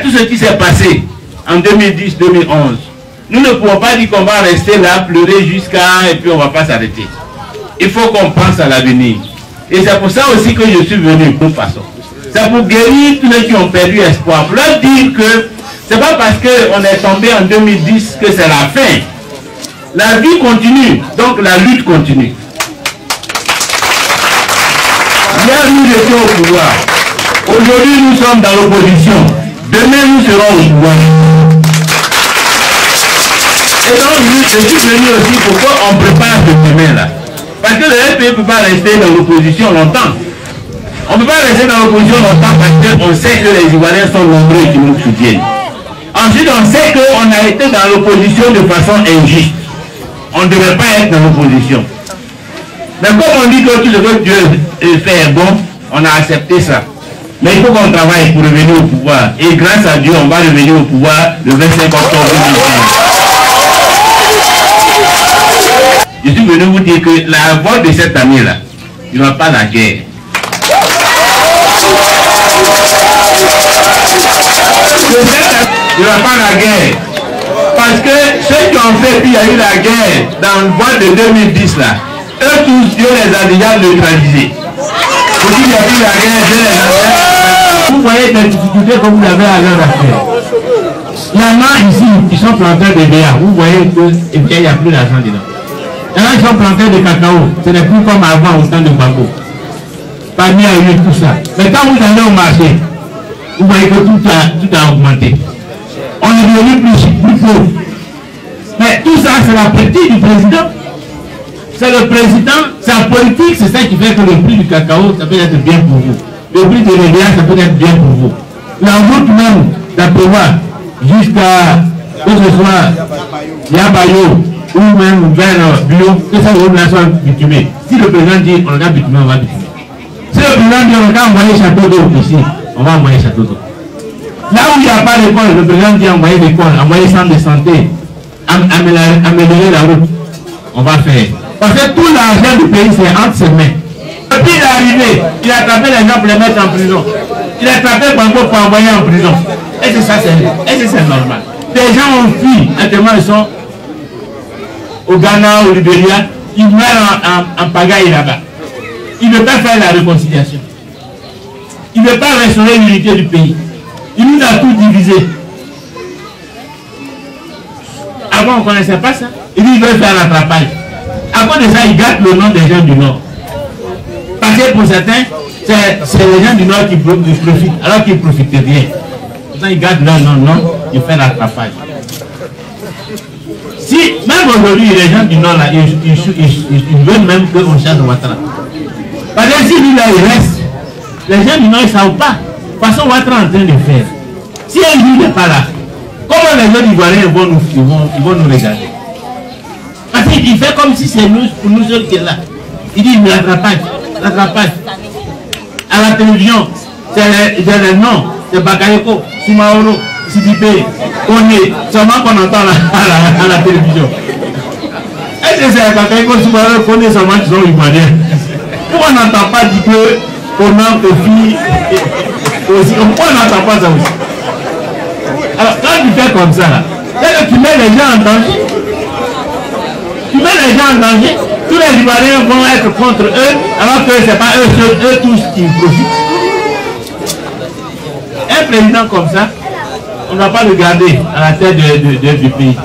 tout ce qui s'est passé en 2010-2011, nous ne pouvons pas dire qu'on va rester là, pleurer jusqu'à, et puis on ne va pas s'arrêter. Il faut qu'on pense à l'avenir. Et c'est pour ça aussi que je suis venu, pour façon. C'est pour guérir tous ceux qui ont perdu espoir. Pour leur dire que ce n'est pas parce qu'on est tombé en 2010 que c'est la fin. La vie continue, donc la lutte continue. Hier, nous étions au pouvoir. Aujourd'hui, nous sommes dans l'opposition. Demain, nous serons au pouvoir. Et donc, je suis venu aussi pour qu'on prépare ce demain-là. Parce que le FPI ne peut pas rester dans l'opposition longtemps. On ne peut pas rester dans l'opposition longtemps parce qu'on sait que les Ivoiriens sont nombreux qui nous soutiennent. Ensuite, on sait qu'on a été dans l'opposition de façon injuste. On ne devrait pas être dans l'opposition. Mais comme on dit que tout ce que Dieu fait est bon, on a accepté ça. Mais il faut qu'on travaille pour revenir au pouvoir. Et grâce à Dieu, on va revenir au pouvoir le 25 octobre 2015. Je suis venu vous dire que la voix de cette année-là, il n'y aura pas la guerre. Il n'y aura pas la guerre. Parce que ceux qui ont fait, puis il y a eu la guerre dans le vote de 2010 là, eux tous, Dieu les a déjà neutralisés. Pour qu'il y a eu la guerre, Dieu les a fait. Vous voyez des difficultés que vous avez à leur affaire. Il y en a ici qui sont planteurs de BA. Vous voyez qu'il n'y a plus d'argent dedans. Il y en a qui sont planteurs de cacao. Ce n'est plus comme avant au temps de Bambo. Parmi à tout ça. Mais quand vous allez au marché, vous voyez que tout a augmenté. On est devenu plus pauvre. Mais tout ça, c'est la politique du président. C'est le président, sa politique, c'est ça qui fait que le prix du cacao, ça peut être bien pour vous. Le prix de l'EVA, ça peut être bien pour vous. La route même, d'après moi, jusqu'à, que ce soit Yabayo, ou même vers Bio, que ça soit bitumé. Si le président dit on a bitumé, on va bitumer. Si le président dit on a envoyé château d'eau ici, on va envoyer château d'eau. Là où il n'y a pas d'école, le président dit envoyer l'école, envoyer centre de santé, améliorer la route. On va faire. Parce que tout l'argent du pays, c'est entre ses mains. Depuis il est arrivé, il a attrapé les gens pour les mettre en prison. Il a attrapé Bango pour envoyer en prison. Est-ce que ça c'est normal? Des gens ont fui, actuellement ils sont au Ghana, au Libéria, ils meurent en pagaille là-bas. Il ne veut pas faire la réconciliation. Il ne veut pas restaurer l'unité du pays. Il nous a tout divisé. Avant, on ne connaissait pas ça. Il dit qu'il veut faire l'attrapage. À cause de ça, il gâte le nom des gens du Nord. Parce que pour certains, c'est les gens du Nord qui profitent, alors qu'ils ne profitent rien. Pourtant, ils gâtent leur nom, non, ils font l'attrapage. Si, même aujourd'hui, les gens du Nord, là, ils veulent même qu'on change Ouattara. Parce que si lui, là, il reste, les gens du Nord, ils ne savent pas. De toute façon, Ouattara est en train de faire. Si un jour n'est pas là, comment les gens ivoiriens vont nous regarder? Parce qu'il fait comme si c'est nous, pour nous seuls qui est là. Il dit l'attrapage. À la télévision, c'est les noms, c'est Bakayoko, Simaoro, Sidibé, Kone, seulement qu'on entend à la télévision. Est-ce que c'est Bakayoko, Simaoro, Kone, seulement qui sont ivoiriens? Pourquoi on n'entend pas du que Conan, Kofi, aussi, pourquoi on n'entend pas ça aussi? Alors, quand tu fais comme ça, là, tu mets les gens en danger. Tu mets les gens en danger, tous les Ivoiriens vont être contre eux, alors que ce n'est pas eux tous qui profitent. Un président comme ça, on ne va pas le garder à la tête du pays.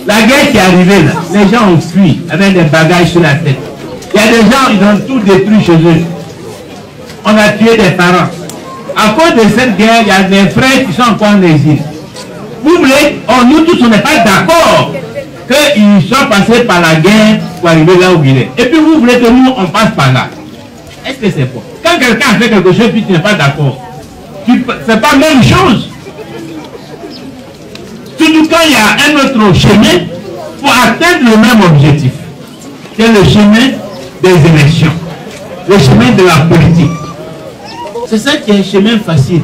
La guerre qui est arrivée là, les gens ont fui avec des bagages sur la tête. Il y a des gens, ils ont tout détruit chez eux. On a tué des parents. À cause de cette guerre, il y a des frères qui sont encore en exil. Vous voulez, nous tous, on n'est pas d'accord qu'ils soient passés par la guerre pour arriver là où il est. Et puis vous voulez que nous, on passe par là. Est-ce que c'est bon? Quand quelqu'un a fait quelque chose puis tu n'es pas d'accord, c'est pas la même chose. Surtout quand il y a un autre chemin pour atteindre le même objectif. C'est le chemin des élections. Le chemin de la politique. C'est ça qui est un chemin facile.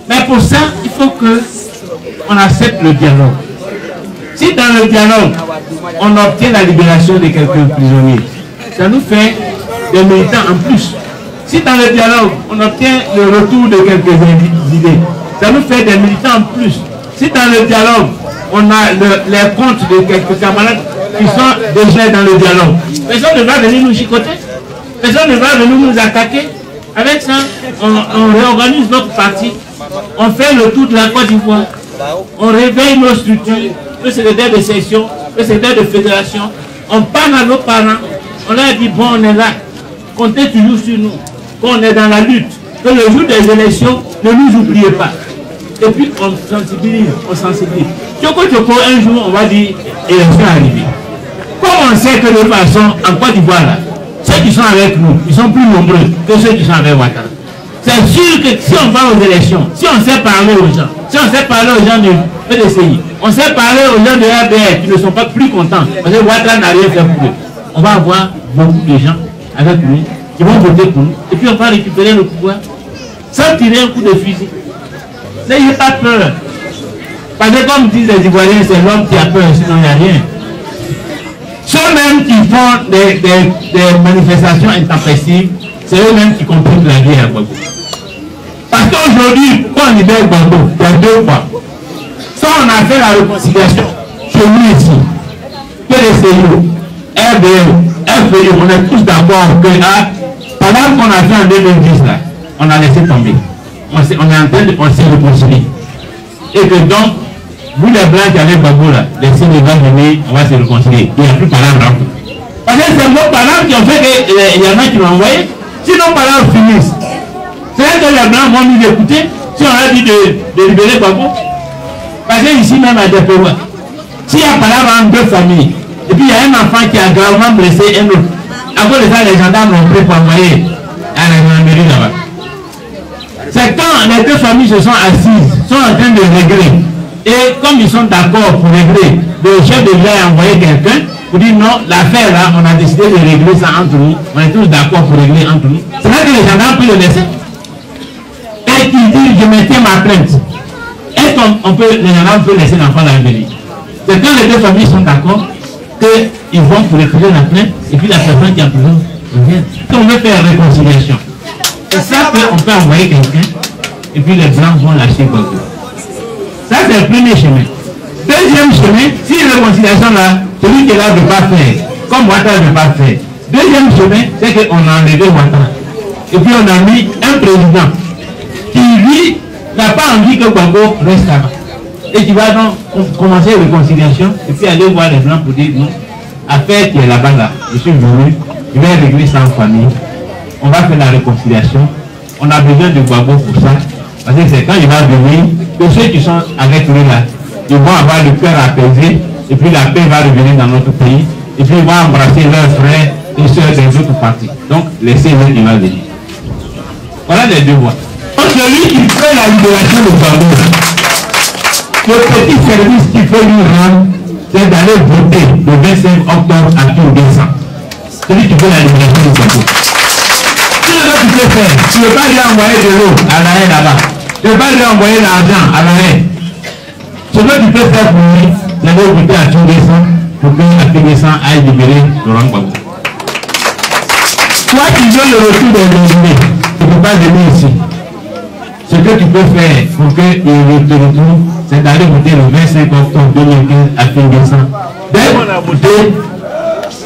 Mais pour ça, il faut qu'on accepte le dialogue. Si dans le dialogue, on obtient la libération de quelques prisonniers, ça nous fait des militants en plus. Si dans le dialogue, on obtient le retour de quelques idées, Ça nous fait des militants en plus. Si dans le dialogue, on a les comptes de quelques camarades qui sont déjà dans le dialogue, personne ne va venir nous chicoter. Personne ne va venir nous attaquer. Avec ça, on réorganise notre parti. On fait le tour de la Côte d'Ivoire. On réveille nos structures, le secrétaire de section, le secrétaire de fédération. On parle à nos parents. On leur dit, bon, on est là. Comptez toujours sur nous. Qu'on est dans la lutte. Que le jour des élections, ne nous oubliez pas. Et puis, on sensibilise. Tchoko, un jour, on va dire, élection arrivée. Comme on sait que de toute façon, en Côte d'Ivoire, là, ceux qui sont avec nous, ils sont plus nombreux que ceux qui sont avec Ouattara. C'est sûr que si on va aux élections, si on sait parler aux gens, si on sait parler aux gens de PDCI, on sait parler aux gens de RDR qui ne sont pas plus contents, parce que Ouattara n'a rien fait pour eux, on va avoir beaucoup de gens avec nous qui vont voter pour nous, et puis on va récupérer le pouvoir sans tirer un coup de fusil. N'ayez pas peur. Parce que comme disent les Ivoiriens, c'est l'homme qui a peur, sinon il n'y a rien. Ceux-mêmes qui font des manifestations intempestives, c'est eux-mêmes qui compliquent la vie à Gbagbo. Parce qu'aujourd'hui, quand on libère Gbagbo, il y a 2 fois. Soit on a fait la réconciliation chez nous ici, PDCI, RDO, FPI, on est tous d'accord que pendant qu'on a fait en 2010, là, on a laissé tomber. On est en train de se réconcilier. Et que donc, vous les blancs qui avaient Gbagbo là, laissez les blancs venir, on va se réconcilier. Il n'y a plus parlant entre eux. Parce que c'est nos parents qui ont fait qu'il y en a qui l'ont envoyé. Si nos parents finissent, c'est que les blancs vont nous écouter si on a dit de libérer Gbagbo. Parce que ici même à Depéwa, s'il y a par là 2 familles, et puis il y a un enfant qui a gravement blessé un autre, à cause de ça, les gendarmes l'ont pris pour envoyer à la gendarmerie là-bas. C'est quand les 2 familles se sont assises, sont en train de régler. Et comme ils sont d'accord pour régler, le chef de l'État a envoyé quelqu'un pour dire non, l'affaire là, on a décidé de régler ça entre nous. On est tous d'accord pour régler entre nous. C'est là que les gendarmes peuvent le laisser. Et qui dit je maintiens ma plainte. Est-ce qu'on peut, les gendarmes peuvent laisser l'enfant là venir? C'est quand les 2 familles sont d'accord qu'ils vont pour retirer la plainte et puis la personne qui est en prison revient. Si on veut faire réconciliation, c'est ça qu'on peut envoyer quelqu'un et puis les blancs vont lâcher Gbagbo. Ça, c'est le premier chemin. Deuxième chemin, si la réconciliation là, celui qui est là ne veut pas faire, comme Ouattara ne veut pas faire. Deuxième chemin, c'est qu'on a enlevé Ouattara. Et puis on a mis un président qui, lui, n'a pas envie que Gbagbo reste là-bas. Et qui va donc commencer la réconciliation et puis aller voir les blancs pour dire non, affaire qui est là-bas, là, je suis venu, je vais régler ça en famille. On va faire la réconciliation. On a besoin de Gbagbo pour ça. Parce que c'est quand il va venir, que ceux qui sont avec lui là, ils vont avoir le cœur apaisé, et puis la paix va revenir dans notre pays, et puis ils vont embrasser leurs frères et sœurs des autres partis. Donc, laissez-le, il va venir. Voilà les 2 voies. Donc, celui qui fait la libération de Gbagbo, le petit service qu'il faut lui rendre, c'est d'aller voter le 25 octobre à tout décembre. Celui qui fait la libération de Gbagbo. Tu peux faire. Tu ne veux pas lui envoyer de l'eau à l'arrêt là-bas. Tu ne veux pas lui envoyer l'argent à l'arrêt. Ce que tu peux faire pour lui, c'est de voter à tout décembre pour que à tout décembre aille libérer Laurent Gbagbo. Toi qui veux le retour des résumés, tu ne peux pas venir ici. Ce que tu peux faire pour qu'il te retrouve, c'est d'aller voter le 25 octobre 2015 à tout décembre. Dès qu'on a voté,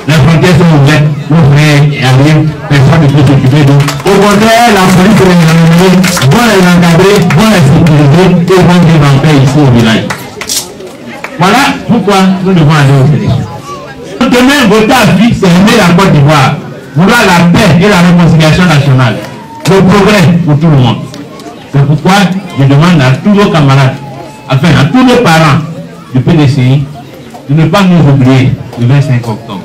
les frontières sont ouvertes, nos frères et amis, personne ne peut s'occuper d'eux. Au contraire, la police va les encadrer, va les sécuriser et vont vivre en paix ici au village. Voilà pourquoi nous devons aller aux élections. Demain, voter à vie, c'est aimer la Côte d'Ivoire, vouloir la paix et la réconciliation nationale, le progrès pour tout le monde. C'est pourquoi je demande à tous nos camarades, enfin à tous nos parents du PDCI, de ne pas nous oublier le 25 octobre.